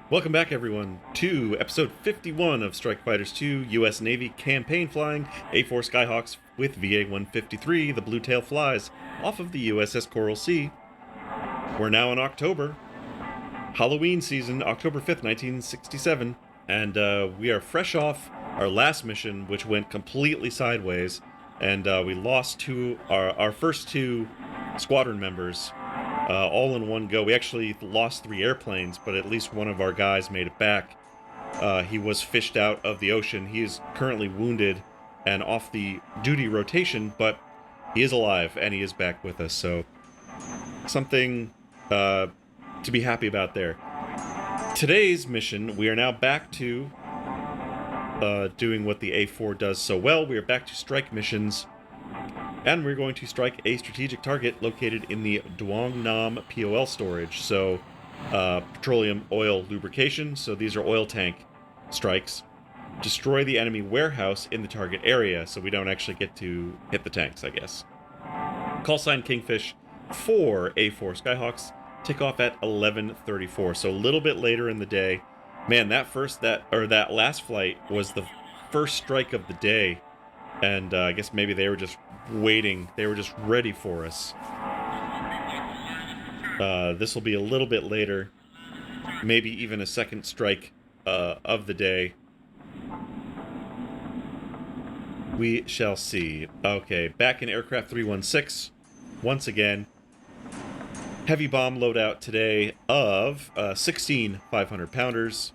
Welcome back, everyone, to episode 51 of Strike Fighters 2 U.S. Navy Campaign Flying A4 Skyhawks with VA-153, the Blue Tail Flies, off of the USS Coral Sea. We're now in October, Halloween season, October 5th, 1967, and we are fresh off our last mission, which went completely sideways, and we lost our first two squadron members. All in one go. We actually lost 3 airplanes, but at least one of our guys made it back. He was fished out of the ocean. He is currently wounded and off the duty rotation, but he is alive and he is back with us. So something to be happy about there. Today's mission, we are now back to doing what the A4 does so well. We are back to strike missions. And we're going to strike a strategic target located in the Duong Nam POL storage. So, petroleum oil lubrication. So these are oil tank strikes. Destroy the enemy warehouse in the target area. So we don't actually get to hit the tanks, I guess. Call sign Kingfish for A4 Skyhawks. Take off at 11:34. So a little bit later in the day. Man, that last flight was the first strike of the day. And I guess maybe they were just waiting. They were just ready for us. This will be a little bit later. Maybe even a second strike of the day. We shall see. Okay, back in Aircraft 316. Once again. Heavy bomb loadout today of 16 500-pounders.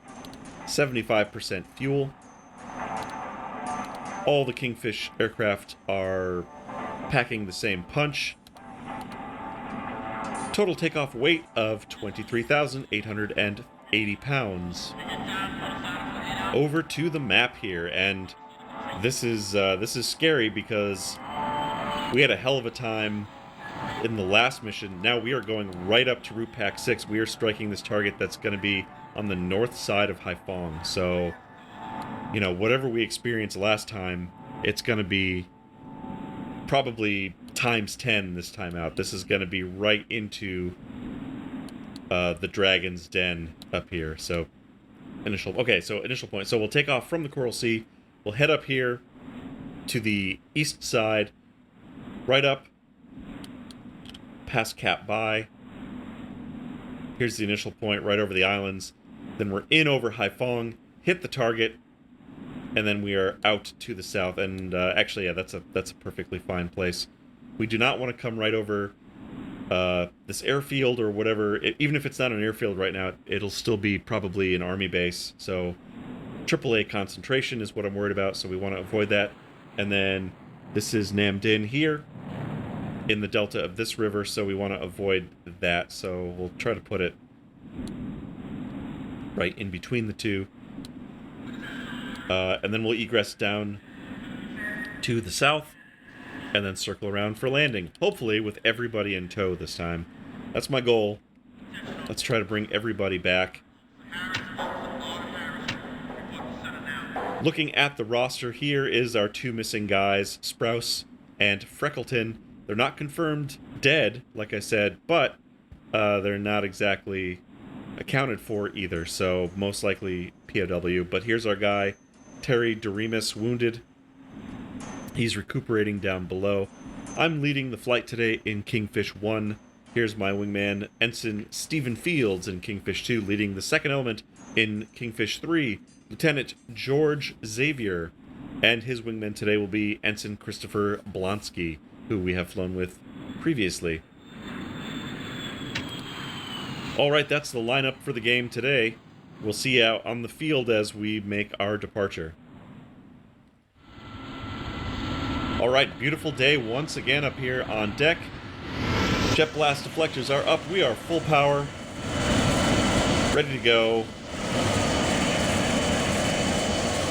75% fuel. All the Kingfish aircraft are packing the same punch. Total takeoff weight of 23,880 pounds. Over to the map here, and this is scary because we had a hell of a time in the last mission. Now we are going right up to Route Pack 6. We are striking this target that's going to be on the north side of Haiphong. So, you know, whatever we experienced last time, it's going to be probably times 10 this time out. This is going to be right into the Dragon's Den up here. So, initial point. So we'll take off from the Coral Sea. We'll head up here to the east side, right up, past Cap Bai. Here's the initial point, right over the islands. Then we're in over Haiphong, hit the target, and then we are out to the south. And actually, yeah, that's a perfectly fine place. We do not want to come right over this airfield or whatever. Even if it's not an airfield right now, it'll still be probably an army base. So AAA concentration is what I'm worried about, so we want to avoid that. And then this is Nam Dinh here in the delta of this river, so we want to avoid that. So we'll try to put it right in between the two. And then we'll egress down to the south and then circle around for landing. Hopefully with everybody in tow this time. That's my goal. Let's try to bring everybody back. Looking at the roster, here is our 2 missing guys, Sprouse and Freckleton. They're not confirmed dead, like I said, but they're not exactly accounted for either, so most likely POW. But here's our guy, Terry Doremus, wounded. He's recuperating down below. I'm leading the flight today in Kingfish 1. Here's my wingman, Ensign Stephen Fields in Kingfish 2, leading the second element in Kingfish 3, Lieutenant George Xavier. And his wingman today will be Ensign Christopher Blonsky, who we have flown with previously. Alright, that's the lineup for the game today. We'll see you out on the field as we make our departure. Alright, beautiful day once again up here on deck. Jet blast deflectors are up. We are full power. Ready to go.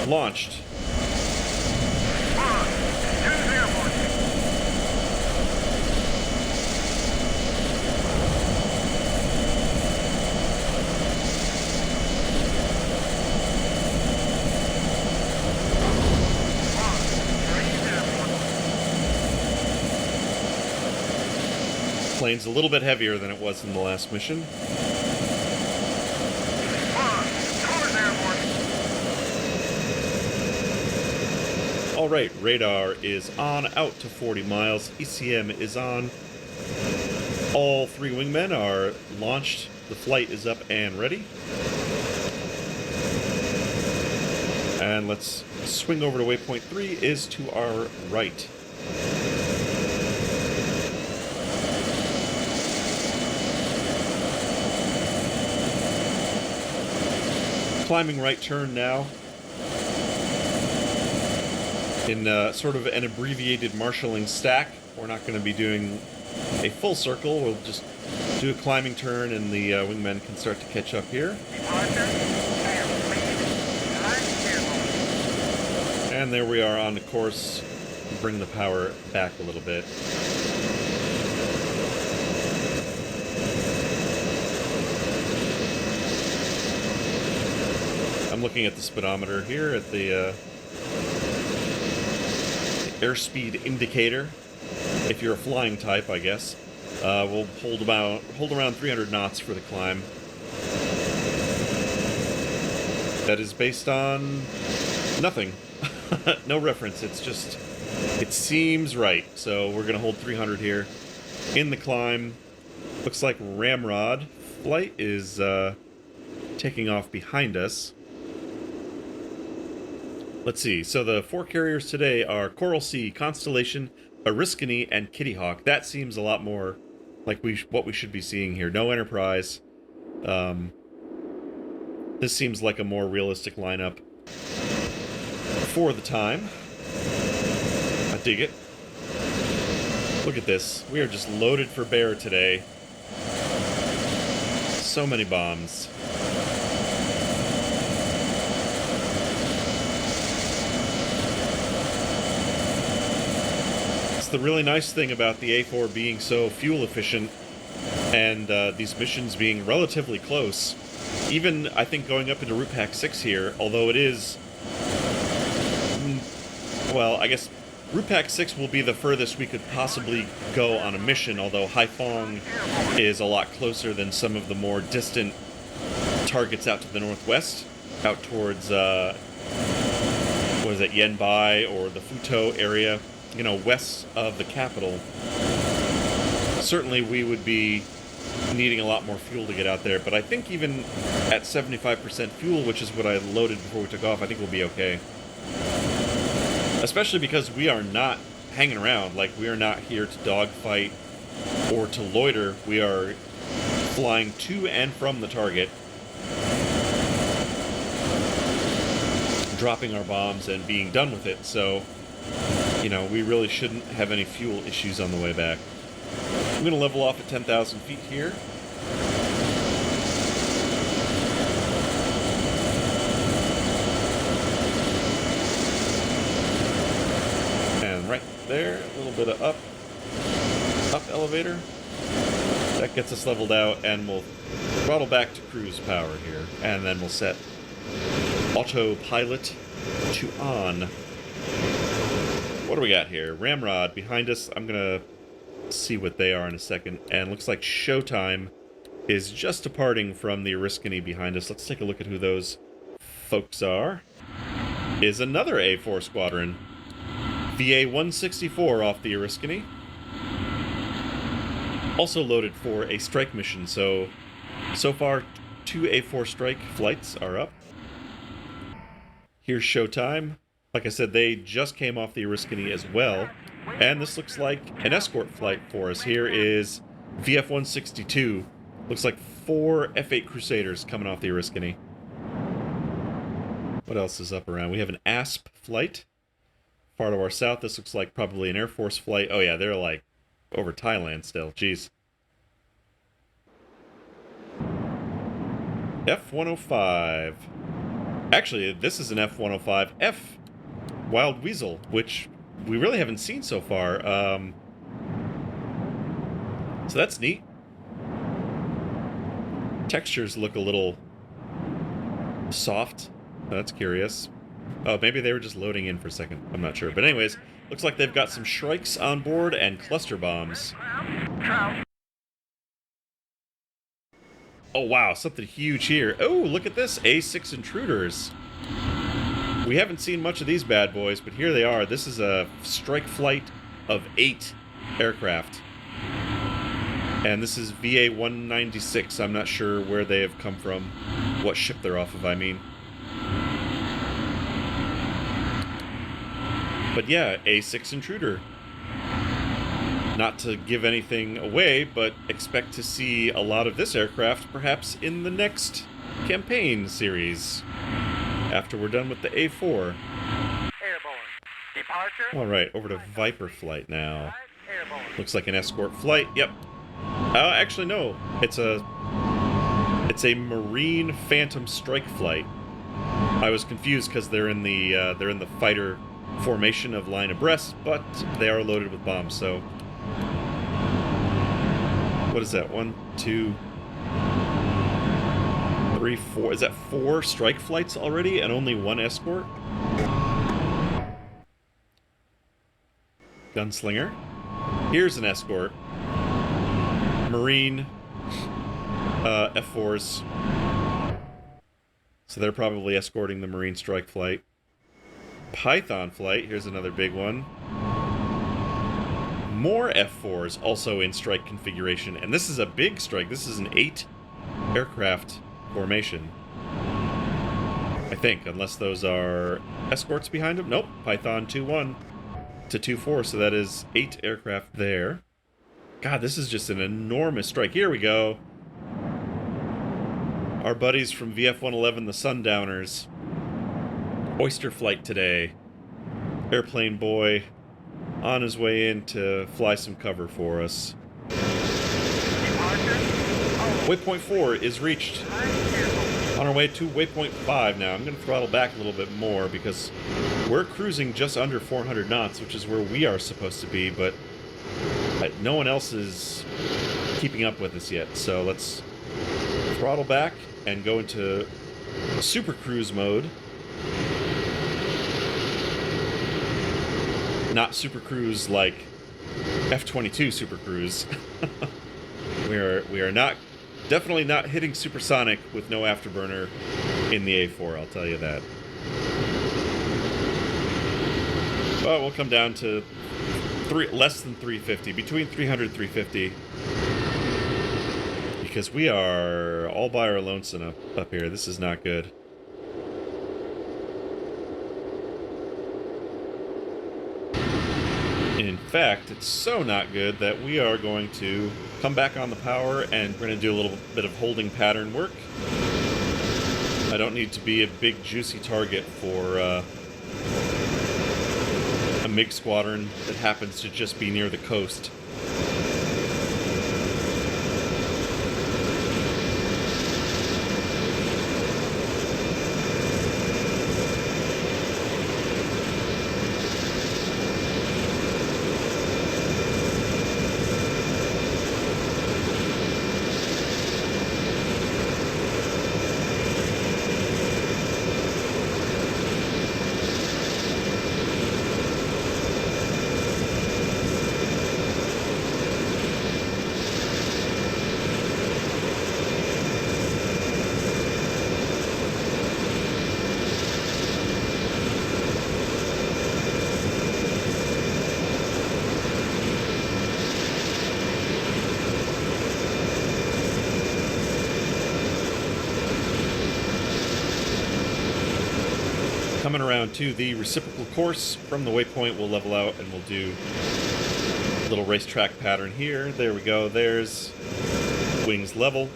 Launched. Plane's a little bit heavier than it was in the last mission. Alright, radar is on out to 40 miles. ECM is on. All three wingmen are launched. The flight is up and ready. And let's swing over to waypoint 3 is to our right. Climbing right turn now. In sort of an abbreviated marshalling stack. We're not going to be doing a full circle. We'll just do a climbing turn and the wingmen can start to catch up here. And there we are on the course. Bring the power back a little bit. I'm looking at the speedometer here at the airspeed indicator. If you're a flying type, I guess. We'll hold around 300 knots for the climb. That is based on nothing. No reference. It's just, it seems right. So we're going to hold 300 here in the climb. Looks like Ramrod flight is taking off behind us. Let's see. So the four carriers today are Coral Sea, Constellation, Oriskany, and Kitty Hawk. That seems a lot more like what we should be seeing here. No Enterprise. This seems like a more realistic lineup for the time. I dig it. Look at this. We are just loaded for bear today. So many bombs. The really nice thing about the A4 being so fuel efficient and these missions being relatively close, even I think going up into Route Pack 6 here, although it is, well, I guess Route Pack 6 will be the furthest we could possibly go on a mission, although Haiphong is a lot closer than some of the more distant targets out to the northwest, out towards, what is it, Yanbai or the Futo area. You know, west of the capital. Certainly we would be needing a lot more fuel to get out there, but I think even at 75% fuel, which is what I loaded before we took off, I think we'll be okay. Especially because we are not hanging around. Like, we are not here to dogfight or to loiter. We are flying to and from the target, dropping our bombs and being done with it, so you know, we really shouldn't have any fuel issues on the way back. I'm going to level off at 10,000 feet here. And right there, a little bit of up elevator. That gets us leveled out, and we'll throttle back to cruise power here. And then we'll set autopilot to on. What do we got here? Ramrod behind us. I'm going to see what they are in a second. And looks like Showtime is just departing from the Oriskany behind us. Let's take a look at who those folks are. Is another A4 squadron. VA-164 off the Oriskany. Also loaded for a strike mission. So far, 2 A4 strike flights are up. Here's Showtime. Like I said, they just came off the Oriskany as well. And this looks like an escort flight for us. Here is VF-162. Looks like 4 F-8 Crusaders coming off the Oriskany. What else is up around? We have an ASP flight. Part of our south. This looks like probably an Air Force flight. Oh yeah, they're like over Thailand still. Jeez. F-105. Actually, this is an F-105F. Wild Weasel, which we really haven't seen so far. So that's neat. Textures look a little soft. That's curious. Oh, maybe they were just loading in for a second. I'm not sure. But anyways, looks like they've got some Shrikes on board and cluster bombs. Oh, wow. Something huge here. Oh, look at this. A6 Intruders. We haven't seen much of these bad boys, but here they are. This is a strike flight of 8 aircraft. And this is VA-196. I'm not sure where they have come from. What ship they're off of, I mean. But yeah, A6 Intruder. Not to give anything away, but expect to see a lot of this aircraft perhaps in the next campaign series. After we're done with the A4. Airborne. Departure. Alright, over to Viper flight now. Looks like an escort flight. Yep. Actually, no. It's a Marine Phantom strike flight. I was confused because they're in the fighter formation of line abreast, but they are loaded with bombs. So, what is that? 1, 2, 3, 4. Is that 4 strike flights already, and only 1 escort? Gunslinger. Here's an escort. Marine F4s. So they're probably escorting the Marine strike flight. Python flight, here's another big one. More F4s also in strike configuration, and this is a big strike. This is an 8 aircraft formation. I think, unless those are escorts behind them. Nope, Python 2-1 to 2-4, so that is 8 aircraft there. God, this is just an enormous strike. Here we go. Our buddies from VF-111, the Sundowners. Oyster flight today. Airplane boy on his way in to fly some cover for us. Waypoint 4 is reached. On our way to waypoint 5 now. I'm going to throttle back a little bit more because we're cruising just under 400 knots, which is where we are supposed to be, but no one else is keeping up with us yet. So let's throttle back and go into super cruise mode. Not super cruise like F-22 super cruise. we are not, definitely not hitting supersonic with no afterburner in the A4, I'll tell you that. But we'll come down to less than 350, between 300 and 350. Because we are all by our lonesome up here. This is not good. In fact, it's so not good that we are going to come back on the power and we're going to do a little bit of holding pattern work. I don't need to be a big juicy target for a MiG squadron that happens to just be near the coast. Coming around to the reciprocal course from the waypoint, we'll level out and we'll do a little racetrack pattern here. There we go. There's wings level.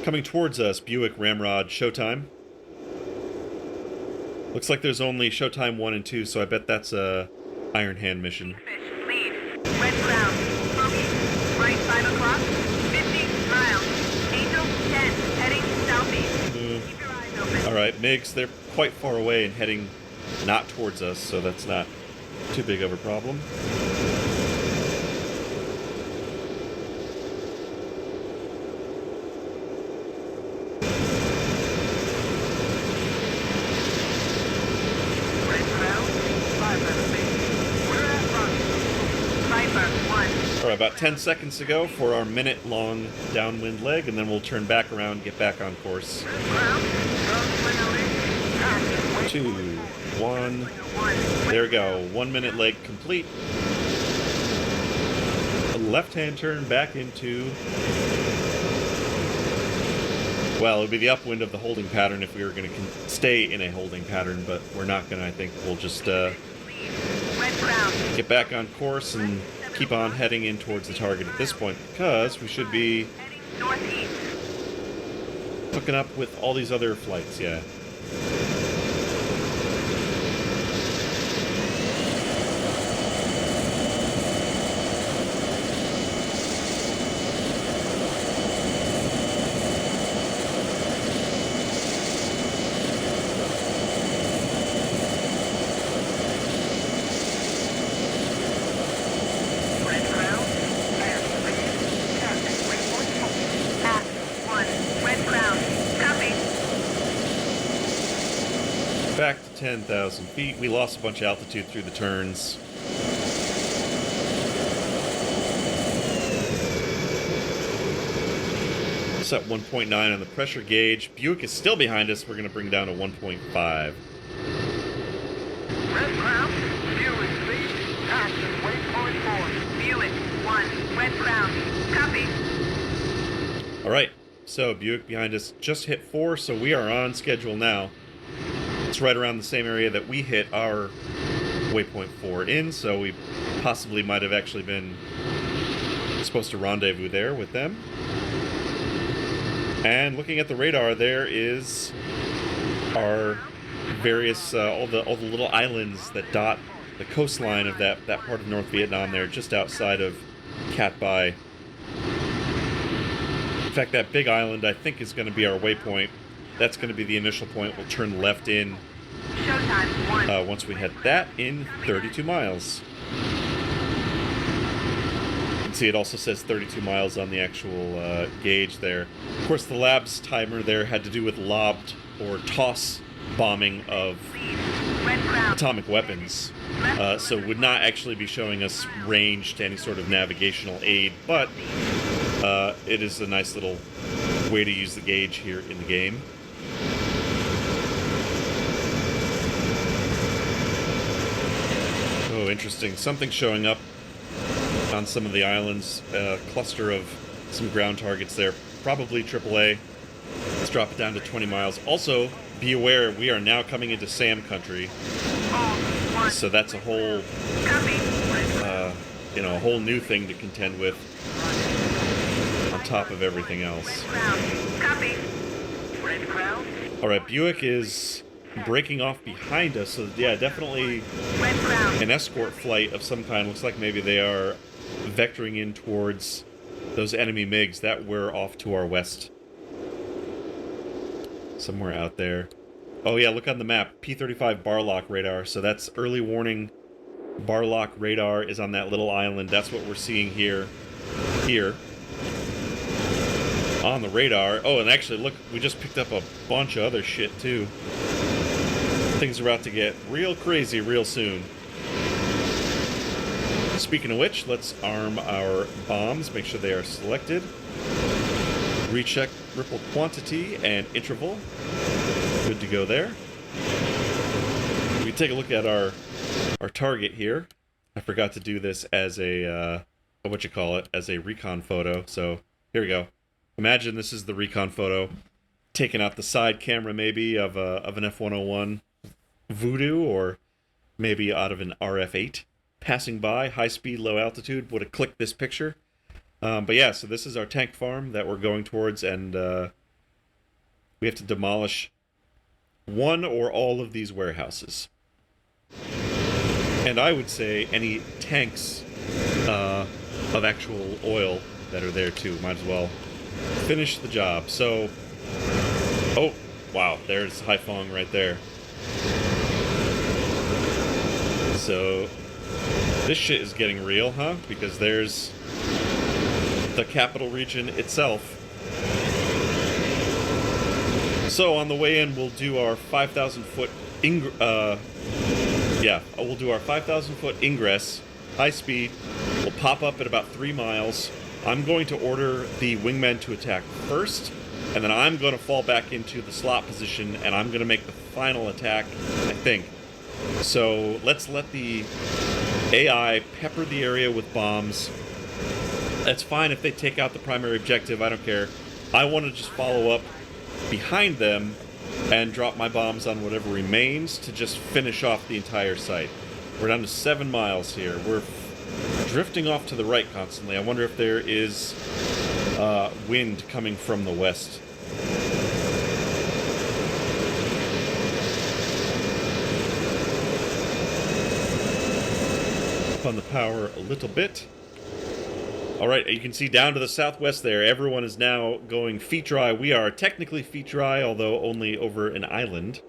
Coming towards us, Buick Ramrod Showtime. Looks like there's only Showtime 1 and 2, so I bet that's a Iron Hand mission. Lead. Red ground. Bogey. Right 5 o'clock. 50 miles. Angel 10. Heading southeast. Keep your eyes open. Alright, MiGs, they're quite far away and heading not towards us, so that's not too big of a problem. Alright, about 10 seconds to go for our minute-long downwind leg, and then we'll turn back around, get back on course. 2, 1. There we go. 1 minute leg complete. A left-hand turn back into... Well, it would be the upwind of the holding pattern if we were going to stay in a holding pattern, but we're not going to. I think we'll just get back on course and keep on heading in towards the target at this point, because we should be hooking up with all these other flights, yeah. Back to 10,000 feet. We lost a bunch of altitude through the turns. Set 1.9 on the pressure gauge. Buick is still behind us. We're going to bring down to 1.5. Red Crown, Buick lead, passing waypoint 4. Buick 1, Red Crown. Copy. All right. So Buick behind us just hit 4, so we are on schedule now. It's right around the same area that we hit our waypoint 4 in, so we possibly might have actually been supposed to rendezvous there with them. And looking at the radar, there is our various all the little islands that dot the coastline of that part of North Vietnam there, just outside of Cat Bai. In fact, that big island I think is going to be our waypoint. That's going to be the initial point. We'll turn left in once we hit that in 32 miles. You can see it also says 32 miles on the actual gauge there. Of course, the lab's timer there had to do with lobbed or toss bombing of atomic weapons. So would not actually be showing us range to any sort of navigational aid, but it is a nice little way to use the gauge here in the game. Oh, interesting. Something showing up on some of the islands. A cluster of some ground targets there. Probably AAA. Let's drop it down to 20 miles. Also, be aware, we are now coming into SAM country. So that's a whole, a whole new thing to contend with on top of everything else. All right, Buick is breaking off behind us, so yeah, definitely an escort flight of some kind. Looks like maybe they are vectoring in towards those enemy MiGs that were off to our west. Somewhere out there. Oh yeah, look on the map, P-35 bar lock radar, so that's early warning. Bar lock radar is on that little island. That's what we're seeing here. On the radar. Oh, and actually, look, we just picked up a bunch of other shit, too. Things are about to get real crazy real soon. Speaking of which, let's arm our bombs, make sure they are selected. Recheck ripple quantity and interval. Good to go there. We take a look at our target here. I forgot to do this as a, as a recon photo, so here we go. Imagine this is the recon photo, taking out the side camera maybe of an F-101 Voodoo, or maybe out of an RF-8. Passing by, high speed, low altitude, would have clicked this picture. But yeah, so this is our tank farm that we're going towards, and we have to demolish one or all of these warehouses. And I would say any tanks of actual oil that are there too. Might as well finish the job. So, oh, wow, there's Haiphong right there. So, this shit is getting real, huh? Because there's the capital region itself. So, on the way in, we'll do our 5,000 foot we'll do our 5,000 foot ingress high speed, will pop up at about 3 miles. I'm going to order the wingmen to attack first, and then I'm going to fall back into the slot position, and I'm going to make the final attack, I think. So let's let the AI pepper the area with bombs. That's fine if they take out the primary objective, I don't care. I want to just follow up behind them and drop my bombs on whatever remains to just finish off the entire site. We're down to 7 miles here. We're drifting off to the right constantly. I wonder if there is wind coming from the west. Up on the power a little bit. Alright, you can see down to the southwest there, everyone is now going feet dry. We are technically feet dry, although only over an island.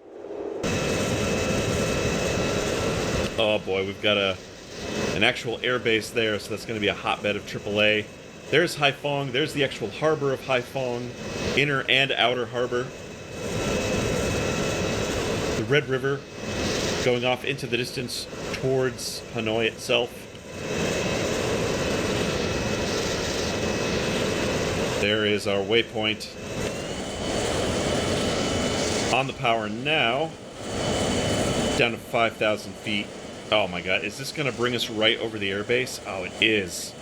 Oh boy, we've got an actual airbase there, so that's going to be a hotbed of AAA. There's Haiphong, there's the actual harbor of Haiphong, inner and outer harbor. The Red River going off into the distance towards Hanoi itself. There is our waypoint. On the power now. Down to 5,000 feet. Oh my god, is this gonna bring us right over the airbase? Oh, it is.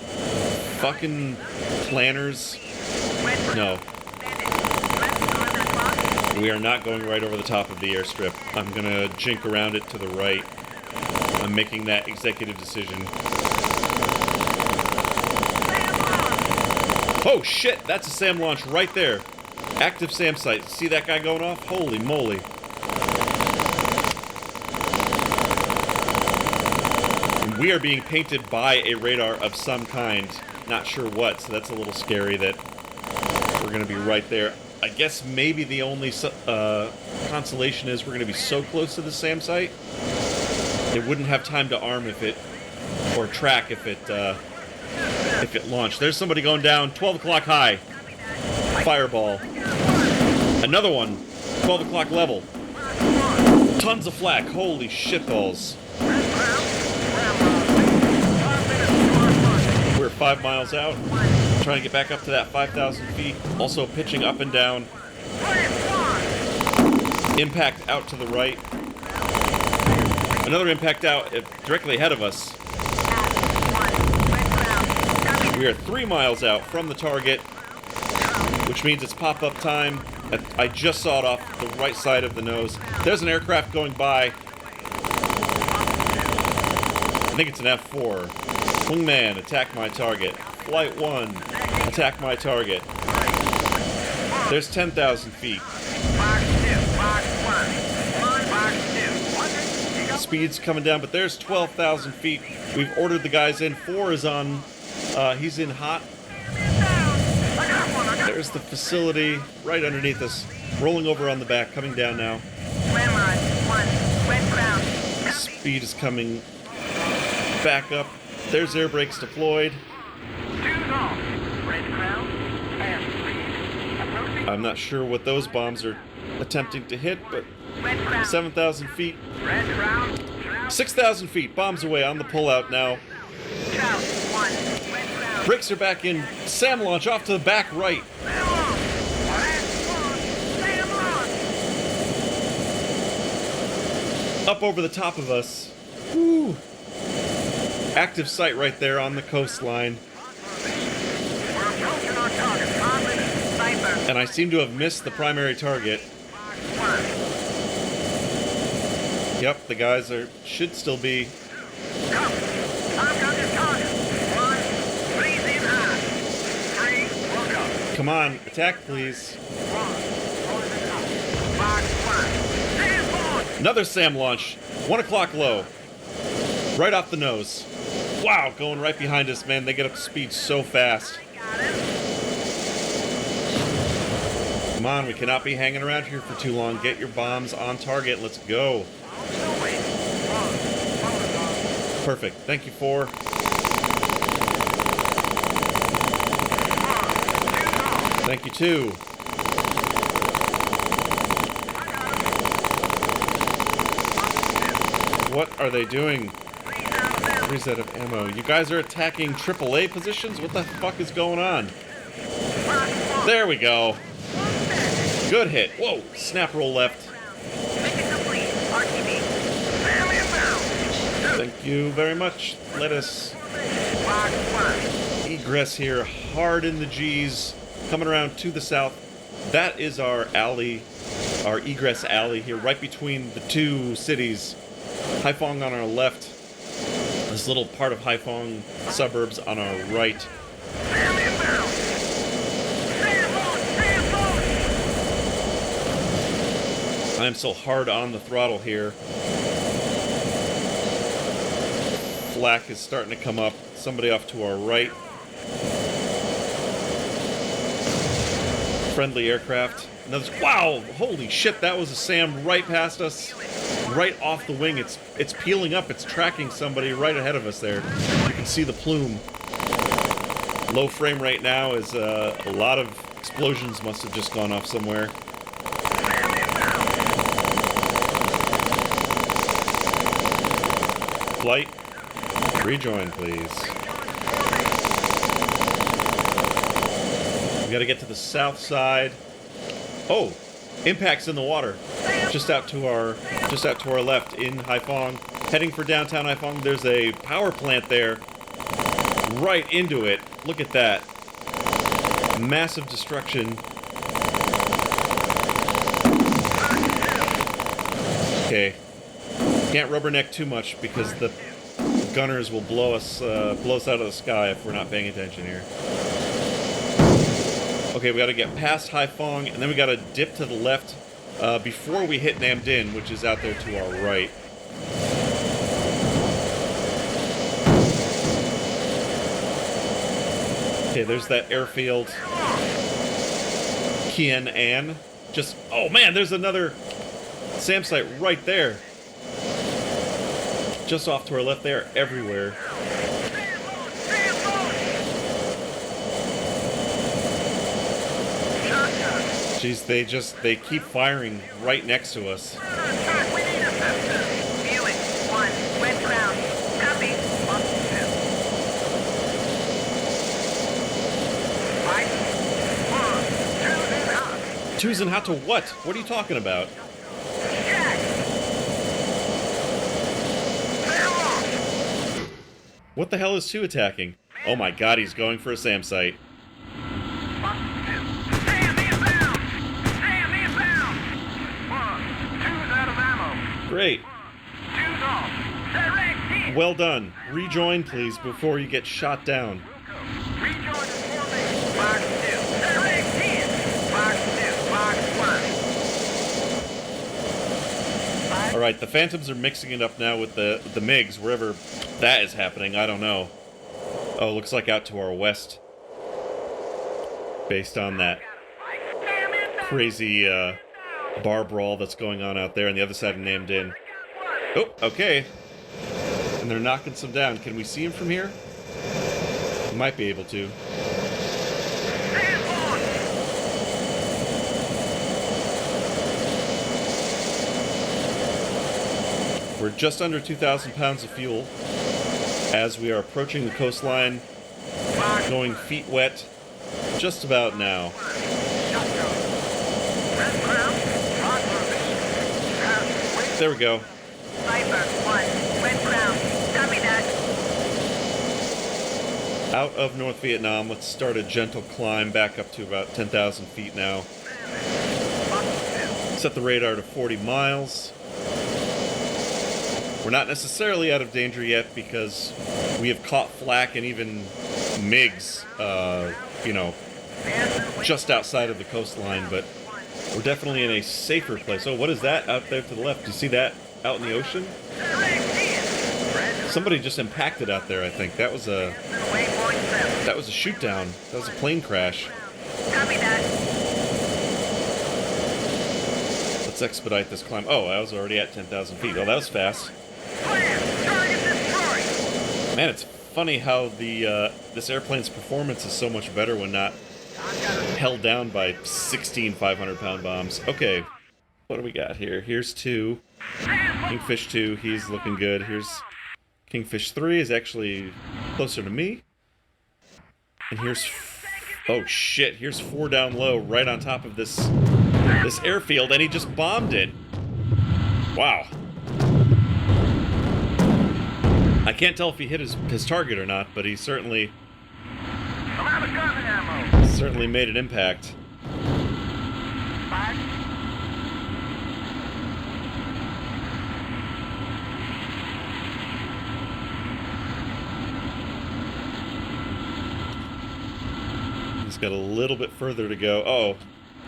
Fucking planners. No. We are not going right over the top of the airstrip. I'm gonna jink around it to the right. I'm making that executive decision. Oh shit, that's a SAM launch right there. Active SAM site. See that guy going off? Holy moly. And we are being painted by a radar of some kind. Not sure what, so that's a little scary that we're going to be right there. I guess maybe the only consolation is we're going to be so close to the SAM site, it wouldn't have time to arm if it, or track if it launched. There's somebody going down. 12 o'clock high. Fireball. Another one. 12 o'clock level. Tons of flak. Holy shitballs. We're 5 miles out. Trying to get back up to that 5,000 feet. Also pitching up and down. Impact out to the right. Another impact out directly ahead of us. We are 3 miles out from the target, which means it's pop-up time. I just saw it off the right side of the nose. There's an aircraft going by. I think it's an F4. Wingman, attack my target. Flight 1, attack my target. There's 10,000 feet. Speed's coming down, but there's 12,000 feet. We've ordered the guys in. 4 is on. He's in hot. There's the facility right underneath us. Rolling over on the back, coming down now. Speed is coming back up. There's air brakes deployed. I'm not sure what those bombs are attempting to hit, but 7,000 feet. 6,000 feet. Bombs away on the pullout now. Brakes are back in. SAM launch off to the back right. Up over the top of us. Woo. Active site right there on the coastline. And I seem to have missed the primary target. Yep, the guys should still be. Come on, attack please. Another SAM launch. 1 o'clock low. Right off the nose. Wow, going right behind us, man. They get up to speed so fast. Come on, we cannot be hanging around here for too long. Get your bombs on target. Let's go. Perfect. Thank you, 4. Thank you, 2. What are they doing? Batteries out of ammo. You guys are attacking AAA positions? What the fuck is going on? There we go. Good hit. Whoa, snap roll left. Mission complete. RTB. Thank you very much. Let us egress here, hard in the G's, coming around to the south. That is our alley, our egress alley here, right between the two cities. Haiphong on our left, this little part of Haiphong suburbs on our right. I'm so hard on the throttle here. Flak is starting to come up. Somebody off to our right. Friendly aircraft. Another, wow! Holy shit, that was a SAM right past us. Right off the wing. It's peeling up. It's tracking somebody right ahead of us there. You can see the plume. Low frame rate now is a lot of explosions must have just gone off somewhere. Flight. Rejoin, please. We gotta get to the south side. Oh, impacts in the water. Just out to our left in Haiphong. Heading for downtown Haiphong. There's a power plant there. Right into it. Look at that. Massive destruction. Okay. Can't rubberneck too much because the gunners will blow us out of the sky if we're not paying attention here. Okay, we got to get past Haiphong, and then we got to dip to the left before we hit Nam Dinh, which is out there to our right. Okay, there's that airfield. Kien An. Just, oh man, there's another SAM site right there. Just off to our left there, everywhere. Jeez, they keep firing right next to us. Viewing. 1. Wet ground. Copy. Two's and hot to what? What are you talking about? What the hell is two attacking? Oh my god, he's going for a SAM site. Great. Well done. Rejoin, please, before you get shot down. Alright, the Phantoms are mixing it up now with the MiGs, wherever that is happening, I don't know. Oh, looks like out to our west. Based on that crazy bar brawl that's going on out there on the other side of Nam Dinh. Oh, okay. And they're knocking some down. Can we see him from here? We might be able to. We're just under 2,000 pounds of fuel as we are approaching the coastline, going feet wet just about now. There we go. Out of North Vietnam, let's start a gentle climb back up to about 10,000 feet now. Set the radar to 40 miles. We're not necessarily out of danger yet because we have caught flak and even MiGs, you know, just outside of the coastline, but we're definitely in a safer place. Oh, what is that out there to the left? Do you see that out in the ocean? Somebody just impacted out there, I think. That was a shoot down. That was a plane crash. Copy that. Let's expedite this climb. Oh, I was already at 10,000 feet. Oh, that was fast. Man, it's funny how this airplane's performance is so much better when not held down by 16 500-pound bombs. Okay, what do we got here? Here's two. Kingfish 2, he's looking good. Here's Kingfish 3 is actually closer to me. And here's... Oh shit, here's 4 down low right on top of this airfield, and he just bombed it. Wow. I can't tell if he hit his target or not, but he certainly made an impact. He's got a little bit further to go. Oh,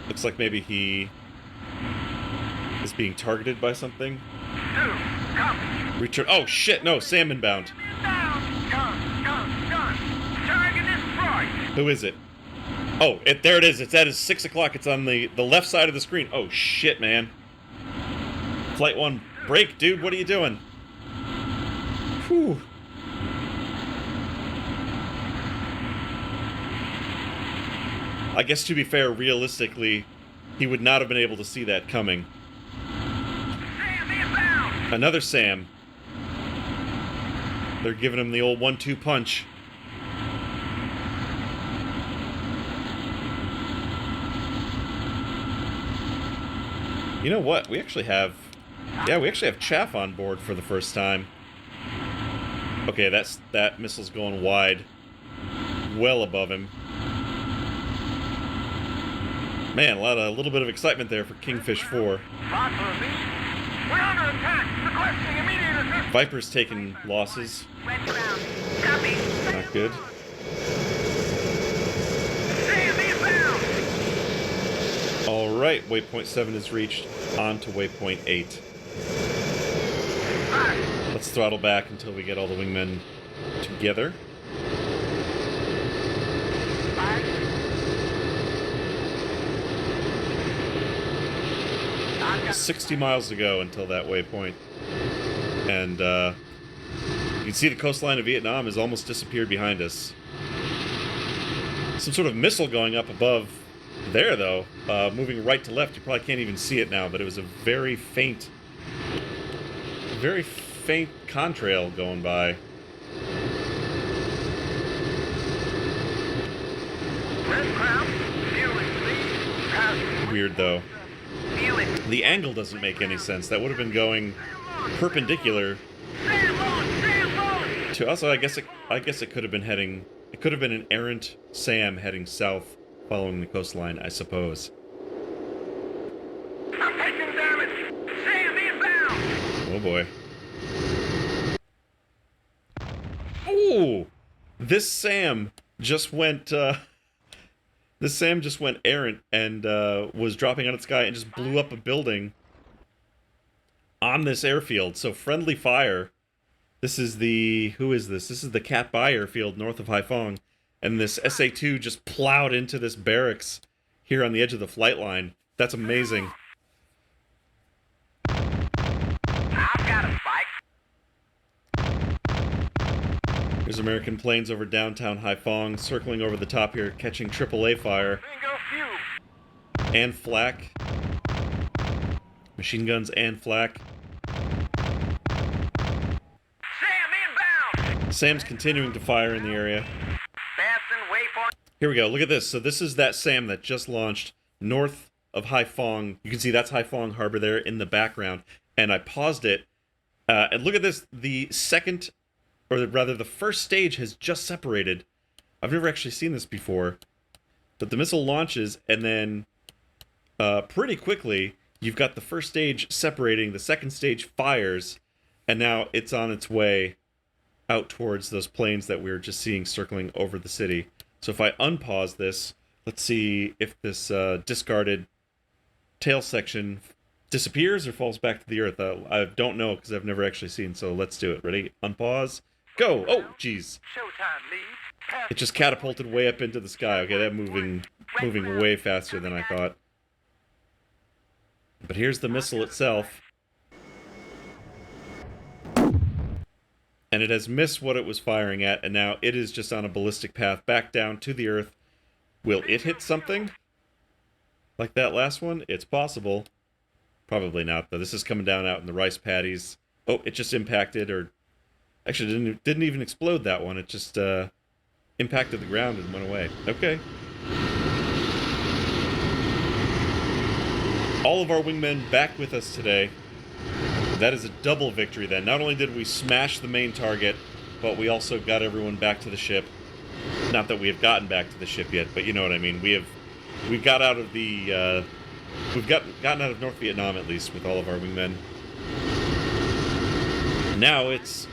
looks like maybe he is being targeted by something. Return. Oh shit! No, Sam inbound. Who is it? Oh, there it is. It's at his 6 o'clock. It's on the left side of the screen. Oh shit, man. Flight 1, break, dude. What are you doing? Whew. I guess to be fair, realistically, he would not have been able to see that coming. Another Sam. They're giving him the old 1-2 punch. You know what? We actually have chaff on board for the first time. Okay, that missile's going wide. Well above him. Man, a little bit of excitement there for Kingfish 4. We're under attack. Requesting immediate assistance. Viper's taking losses. Red ground. Copy. Not good. Alright, waypoint 7 is reached. On to waypoint 8. Let's throttle back until we get all the wingmen together. 60 miles to go until that waypoint. And you can see the coastline of Vietnam has almost disappeared behind us. Some sort of missile going up above there, though. Moving right to left. You probably can't even see it now, but it was a very faint contrail going by. Weird, though. The angle doesn't make any sense. That would have been going perpendicular to us. I guess it could have been heading. It could have been an errant SAM heading south, following the coastline, I suppose. I'm taking damage. SAM inbound. Oh boy. Ooh, this SAM just went. This SAM just went errant and was dropping out of the sky and just blew up a building on this airfield. So friendly fire. This is the... Who is this? This is the Cat Bai airfield north of Haiphong. And this SA-2 just plowed into this barracks here on the edge of the flight line. That's amazing. I've got a spike. There's American planes over downtown Haiphong, circling over the top here, catching AAA fire. Bingo few. And flak. Machine guns and flak. SAM inbound. Sam's continuing to fire in the area. Fasten waypoint. Here we go. Look at this. So this is that SAM that just launched north of Haiphong. You can see that's Haiphong Harbor there in the background. And I paused it. And look at this. The second, or rather the first stage has just separated. I've never actually seen this before. But the missile launches, and then pretty quickly, you've got the first stage separating, the second stage fires, and now it's on its way out towards those planes that we were just seeing circling over the city. So if I unpause this, let's see if this discarded tail section disappears or falls back to the earth. I don't know because I've never actually seen, so let's do it. Ready? Unpause. Go! Oh, jeez. Showtime, lead. It just catapulted way up into the sky. Okay, that moving way faster than I thought. But here's the missile itself. And it has missed what it was firing at, and now it is just on a ballistic path back down to the earth. Will it hit something? Like that last one? It's possible. Probably not, though. This is coming down out in the rice paddies. Oh, it just impacted, or Actually, didn't even explode that one. It just impacted the ground and went away. Okay. All of our wingmen back with us today. That is a double victory then. Not only did we smash the main target, but we also got everyone back to the ship. Not that we have gotten back to the ship yet, but you know what I mean. We got out of the we've gotten out of North Vietnam at least with all of our wingmen. Now it's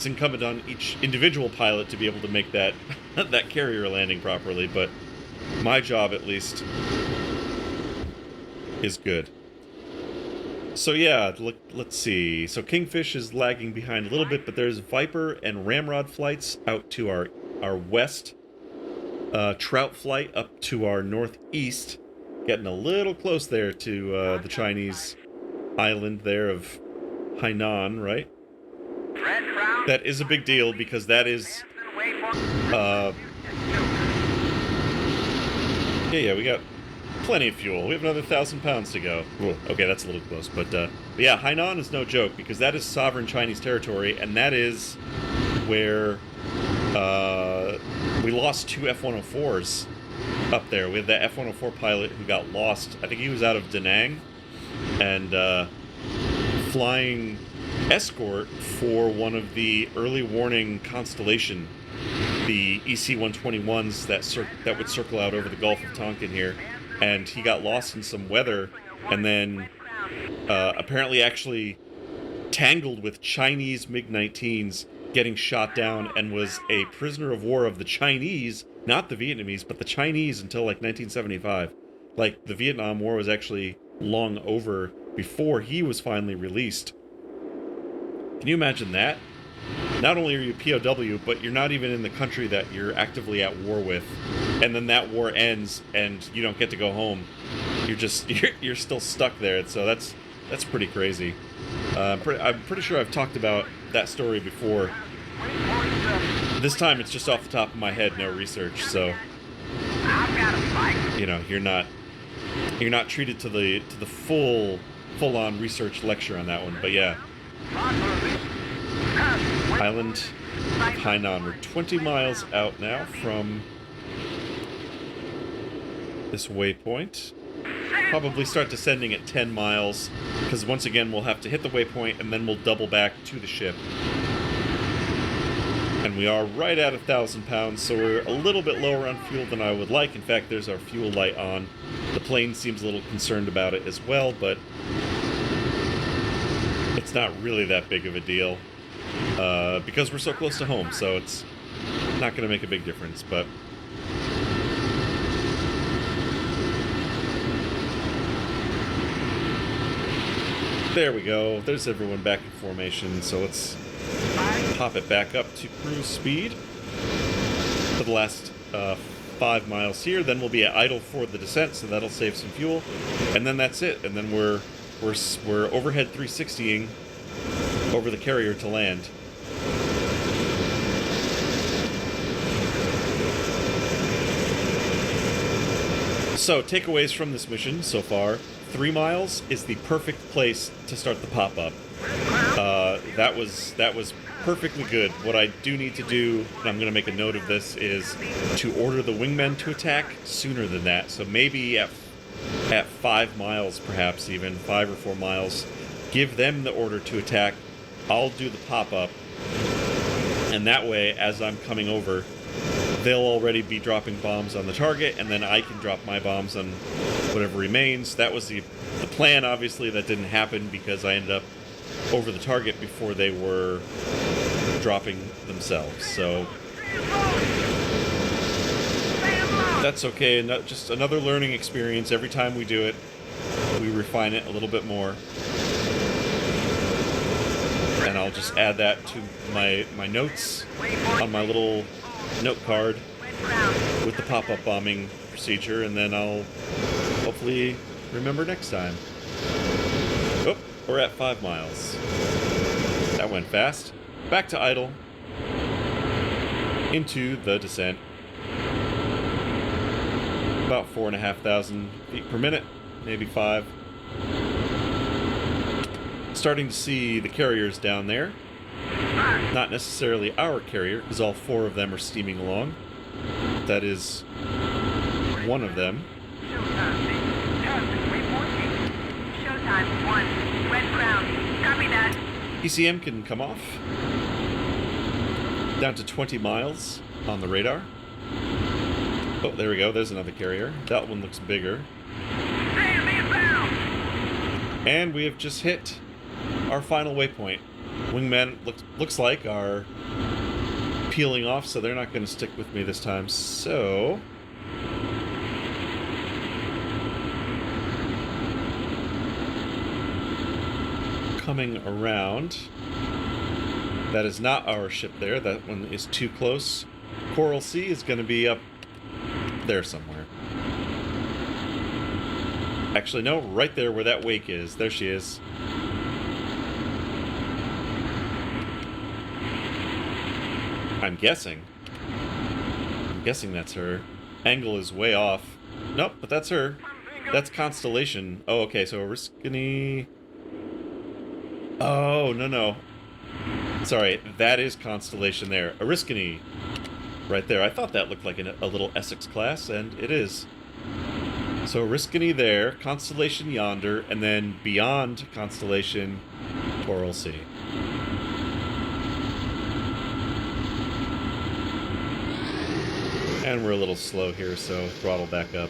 incumbent on each individual pilot to be able to make that that carrier landing properly, but my job at least is good. So yeah, let's see. So Kingfish is lagging behind a little bit, but there's Viper and Ramrod flights out to our west. Trout flight up to our northeast. Getting a little close there to the Chinese island there of Hainan, right? That is a big deal because that is... yeah, we got plenty of fuel. We have another 1,000 pounds to go. Whoa, okay, that's a little close, but yeah, Hainan is no joke because that is sovereign Chinese territory, and that is where we lost 2 F-104s up there. We had that F-104 pilot who got lost. I think he was out of Da Nang and flying escort for one of the early warning Constellation, the EC-121s that would circle out over the Gulf of Tonkin here. And he got lost in some weather, and then apparently actually tangled with Chinese MiG-19s, getting shot down, and was a prisoner of war of the Chinese, not the Vietnamese, but the Chinese until like 1975. Like, the Vietnam War was actually long over before he was finally released. Can you imagine that? Not only are you POW, but you're not even in the country that you're actively at war with, and then that war ends and you don't get to go home. You're still stuck there. So that's pretty crazy. I'm pretty sure I've talked about that story before. This time it's just off the top of my head, no research. So you know, you're not treated to the full-on research lecture on that one. But yeah. Island of Hainan. We're 20 miles out now from this waypoint. Probably start descending at 10 miles, because once again we'll have to hit the waypoint and then we'll double back to the ship. And we are right at 1,000 pounds, so we're a little bit lower on fuel than I would like. In fact, there's our fuel light on. The plane seems a little concerned about it as well, but it's not really that big of a deal. Because we're so close to home, so it's not going to make a big difference, but... There we go. There's everyone back in formation, so let's pop it back up to cruise speed for the last 5 miles here. Then we'll be at idle for the descent, so that'll save some fuel. And then that's it. And then we're overhead 360ing over the carrier to land. So, takeaways from this mission so far. 3 miles is the perfect place to start the pop-up. That was perfectly good. What I do need to do, and I'm going to make a note of this, is to order the wingmen to attack sooner than that. So maybe at 5 miles, perhaps even 5 or 4 miles, give them the order to attack. I'll do the pop-up, and that way, as I'm coming over, they'll already be dropping bombs on the target, and then I can drop my bombs on whatever remains. That was the plan. Obviously, that didn't happen because I ended up over the target before they were dropping themselves. So that's okay. Just another learning experience. Every time we do it, we refine it a little bit more. And I'll just add that to my notes on my little note card with the pop-up bombing procedure, and then I'll hopefully remember next time. Oh, we're at 5 miles. That went fast. Back to idle. Into the descent. About 4,500 feet per minute, maybe 5. Starting to see the carriers down there. Not necessarily our carrier, because all 4 of them are steaming along. That is one of them. Showtime, baby. Task waypoint 8. Showtime 1. Red ground. Copy that. ECM can come off. Down to 20 miles on the radar. Oh, there we go. There's another carrier. That one looks bigger. Stand me inbound. And we have just hit our final waypoint. Wingmen looks like are peeling off, so they're not going to stick with me this time. So coming around. That is not our ship there. That one is too close. Coral Sea is going to be up there somewhere. Actually, no, right there where that wake is. There she is. I'm guessing that's her. Angle is way off. Nope, but that's her. That's Constellation. Oh, okay, so Oriskany. Oh, no. Sorry, that is Constellation there. Oriskany. Right there. I thought that looked like a little Essex class, and it is. So Oriskany there, Constellation yonder, and then beyond Constellation, Coral Sea. And we're a little slow here, so throttle back up.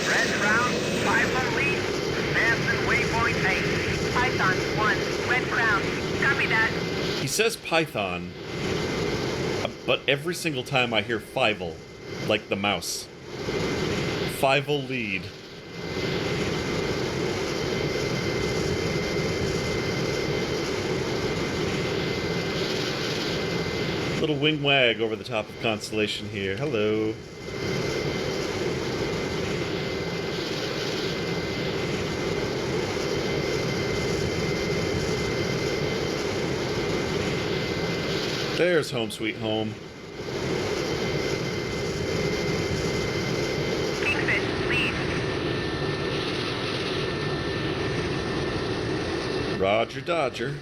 Red Crown, Haiphong lead. Advancing waypoint 8. Python 1. Red Crown. Copy that. He says Python, but every single time I hear Fivel, like the mouse. Fivel lead. Little wing wag over the top of Constellation here. Hello. There's home sweet home. Kingfish, lead. Roger Dodger.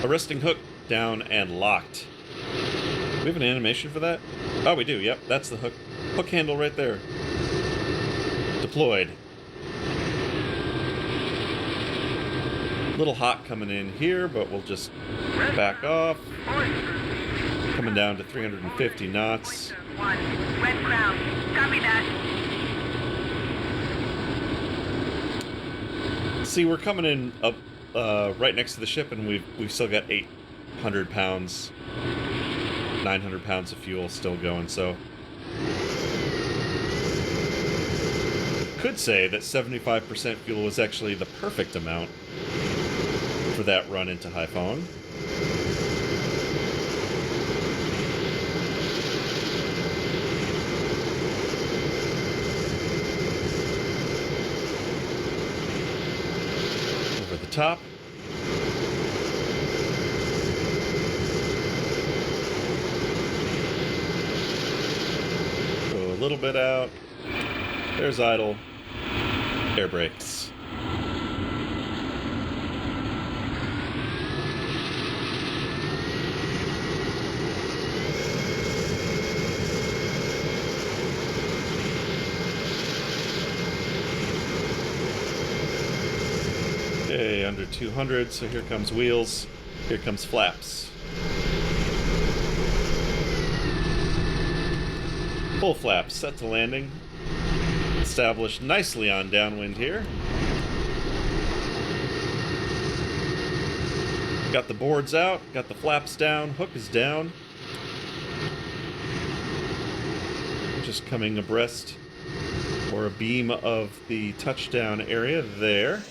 Arresting hook down and locked. Do we have an animation for that? Oh, we do. Yep, that's the hook handle right there. Deployed. Little hot coming in here, but we'll just back off. Coming down to 350 knots. 1. Red Crown. Copy that. See, we're coming in up right next to the ship, and we've still got 800 pounds, 900 pounds of fuel still going. So could say that 75% fuel was actually the perfect amount for that run into Haiphong. Over the top. Go a little bit out. There's idle. Air brakes. Okay, under 200, so here comes wheels, here comes flaps. Full flaps, set to landing. Established nicely on downwind here. Got the boards out, got the flaps down, hook is down. Just coming abreast, or a beam of the touchdown area there.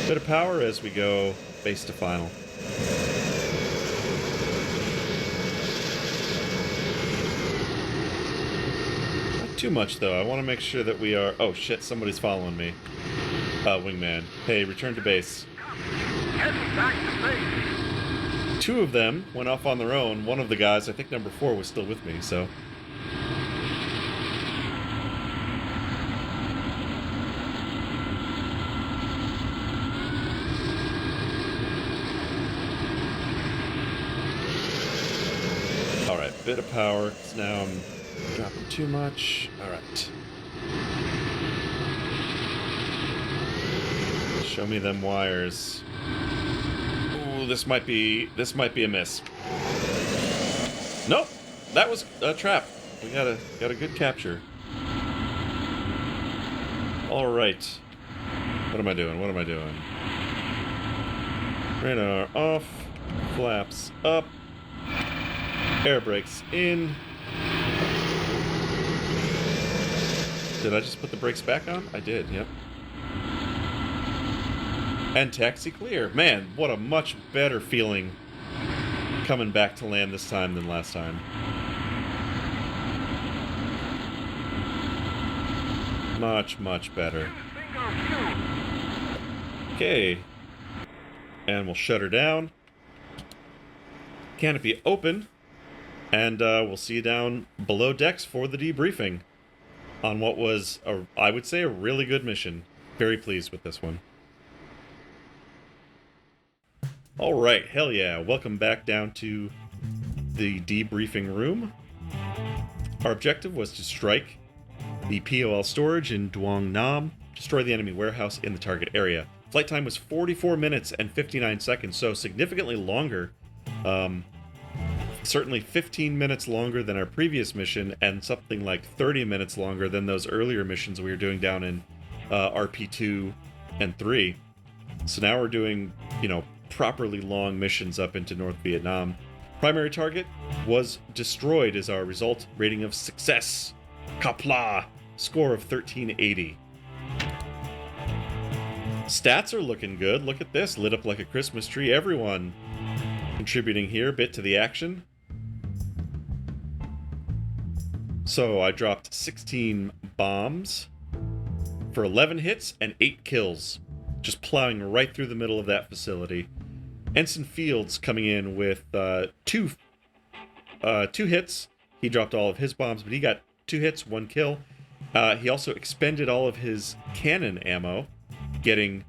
Bit of power as we go base to final. Not too much though. I want to make sure that we are... Oh shit, somebody's following me. Wingman. Hey, return to base. Heading back to base. Two of them went off on their own. One of the guys, I think number 4, was still with me, so... Alright, bit of power, 'cause now I'm dropping too much. Alright. Show me them wires. Ooh, this might be a miss. Nope, that was a trap. We got a good capture. All right. What am I doing? What am I doing? Radar off. Flaps up. Air brakes in. Did I just put the brakes back on? I did, yep. And taxi clear. Man, what a much better feeling coming back to land this time than last time. Much, much better. Okay. And we'll shut her down. Canopy open. And we'll see you down below decks for the debriefing on what was, I would say, a really good mission. Very pleased with this one. All right, hell yeah. Welcome back down to the debriefing room. Our objective was to strike the POL storage in Duong Nam, destroy the enemy warehouse in the target area. Flight time was 44 minutes and 59 seconds, so significantly longer. Certainly 15 minutes longer than our previous mission, and something like 30 minutes longer than those earlier missions we were doing down in RP2 and 3. So now we're doing, you know, properly long missions up into North Vietnam. Primary target was destroyed as our result. Rating of success. Kapla. Score of 1380. Stats are looking good. Look at this. Lit up like a Christmas tree. Everyone contributing here a bit to the action. So I dropped 16 bombs for 11 hits and 8 kills. Just plowing right through the middle of that facility. Ensign Fields coming in with two hits. He dropped all of his bombs, but he got 2 hits, 1 kill. He also expended all of his cannon ammo, getting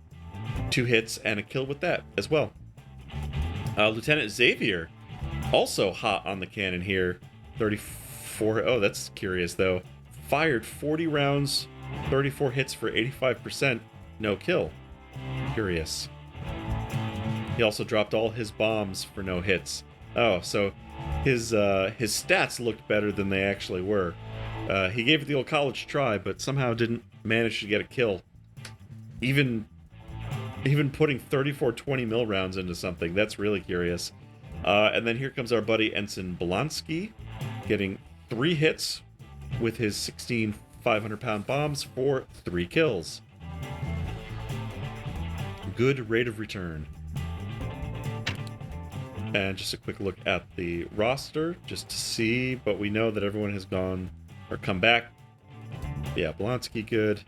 2 hits and a kill with that as well. Lieutenant Xavier, also hot on the cannon here. 34, oh, that's curious though. Fired 40 rounds, 34 hits for 85%, no kill. Curious. He also dropped all his bombs for no hits. Oh, so his stats looked better than they actually were. He gave it the old college try, but somehow didn't manage to get a kill. Even putting 34 20mm rounds into something, that's really curious. And then here comes our buddy Ensign Blonsky, getting 3 hits with his 16 500-pound bombs for 3 kills. Good rate of return. And just a quick look at the roster, just to see, but we know that everyone has gone, or come back. Yeah, Blonsky good.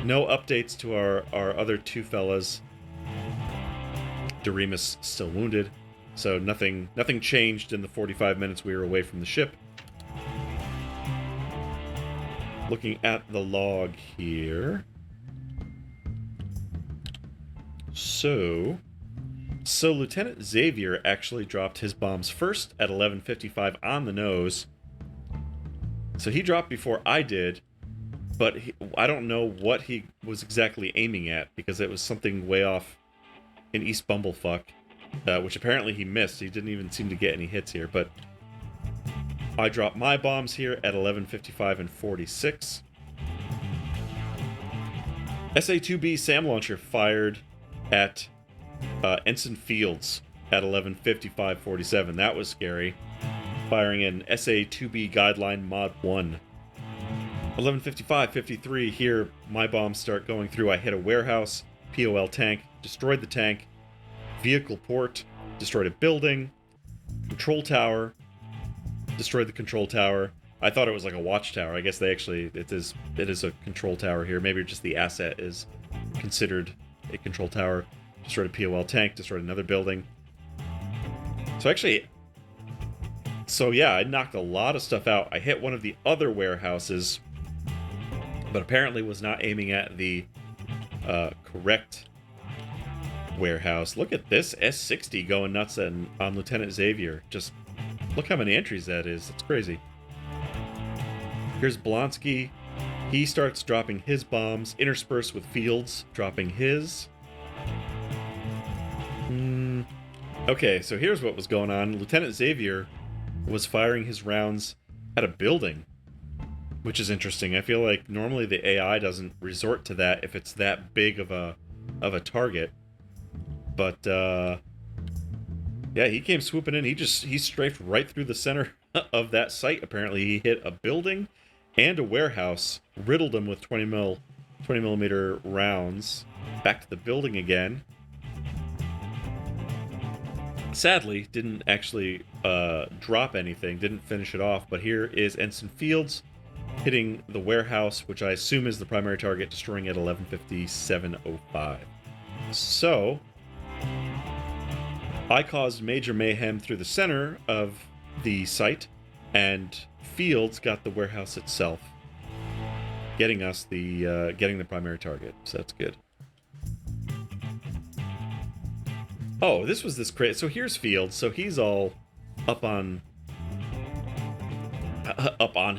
No updates to our other 2 fellas. Doremus still wounded, so nothing changed in the 45 minutes we were away from the ship. Looking at the log here. So Lieutenant Xavier actually dropped his bombs first at 11:55 on the nose. So he dropped before I did, but I don't know what he was exactly aiming at, because it was something way off in East Bumblefuck, which apparently he missed. He didn't even seem to get any hits here, but I dropped my bombs here at 11:55 and 46. SA2B SAM launcher fired at Ensign Fields at 11:55:47. That was scary. Firing in SA2B Guideline Mod 1. 11:55:53. Here, my bombs start going through. I hit a warehouse, POL tank, destroyed the tank, vehicle port, destroyed a building, control tower, destroyed the control tower. I thought it was like a watchtower. I guess it is a control tower here. Maybe just the asset is considered a control tower. Destroyed a POL tank, destroyed another building. So yeah, I knocked a lot of stuff out. I hit one of the other warehouses, but apparently was not aiming at the correct warehouse. Look at this S60 going nuts on Lieutenant Xavier. Just look how many entries that is. It's crazy. Here's Blonsky. He starts dropping his bombs, interspersed with Fields dropping his. Okay, so here's what was going on. Lieutenant Xavier was firing his rounds at a building, which is interesting. I feel like normally the AI doesn't resort to that if it's that big of a target. But yeah, he came swooping in. He strafed right through the center of that site. Apparently, he hit a building and a warehouse, riddled them with 20 millimeter rounds. Back to the building again. Sadly, didn't actually drop anything, didn't finish it off, but here is Ensign Fields hitting the warehouse, which I assume is the primary target, destroying at 11:57:05. So, I caused major mayhem through the center of the site, and Fields got the warehouse itself, getting us getting the primary target, so that's good. Oh, this was this crazy. So here's Fields. So he's all up on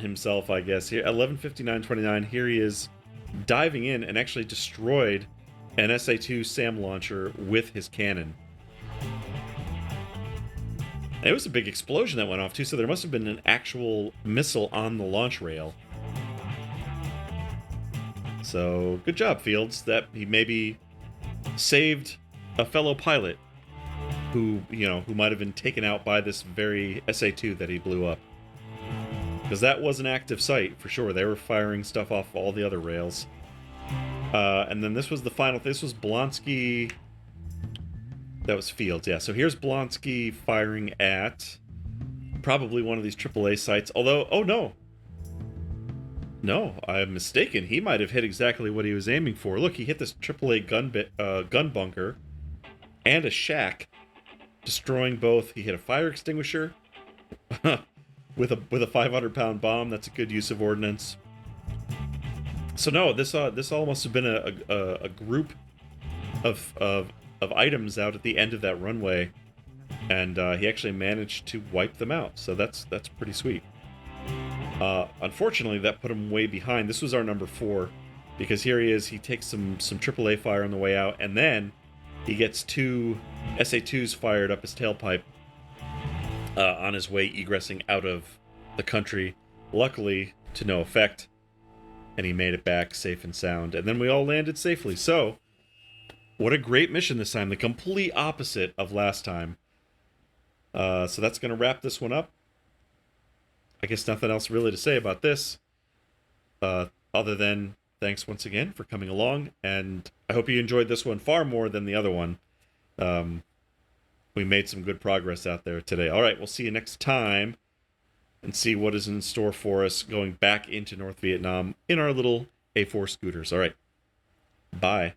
himself, I guess. Here, 11:59:29. Here he is, diving in and actually destroyed an SA-2 SAM launcher with his cannon. And it was a big explosion that went off too. So there must have been an actual missile on the launch rail. So good job, Fields. That he maybe saved a fellow pilot who might have been taken out by this very SA-2 that he blew up. Because that was an active site, for sure. They were firing stuff off all the other rails. And then this was the final... This was Blonsky... That was Fields, yeah. So here's Blonsky firing at probably one of these AAA sites. Although... Oh, no. No, I'm mistaken. He might have hit exactly what he was aiming for. Look, he hit this AAA gun bunker and a shack, destroying both. He hit a fire extinguisher with a 500-pound bomb. That's a good use of ordnance. So no, this all must have been a group of items out at the end of that runway, and he actually managed to wipe them out. So that's pretty sweet. Unfortunately, that put him way behind. This was our number 4, because here he is. He takes some AAA fire on the way out, and then he gets 2 SA-2s fired up his tailpipe on his way egressing out of the country. Luckily, to no effect, and he made it back safe and sound. And then we all landed safely. So, what a great mission this time. The complete opposite of last time. So that's going to wrap this one up. I guess nothing else really to say about this, other than thanks once again for coming along, and I hope you enjoyed this one far more than the other one. We made some good progress out there today. All right, we'll see you next time and see what is in store for us going back into North Vietnam in our little A4 scooters. All right, bye.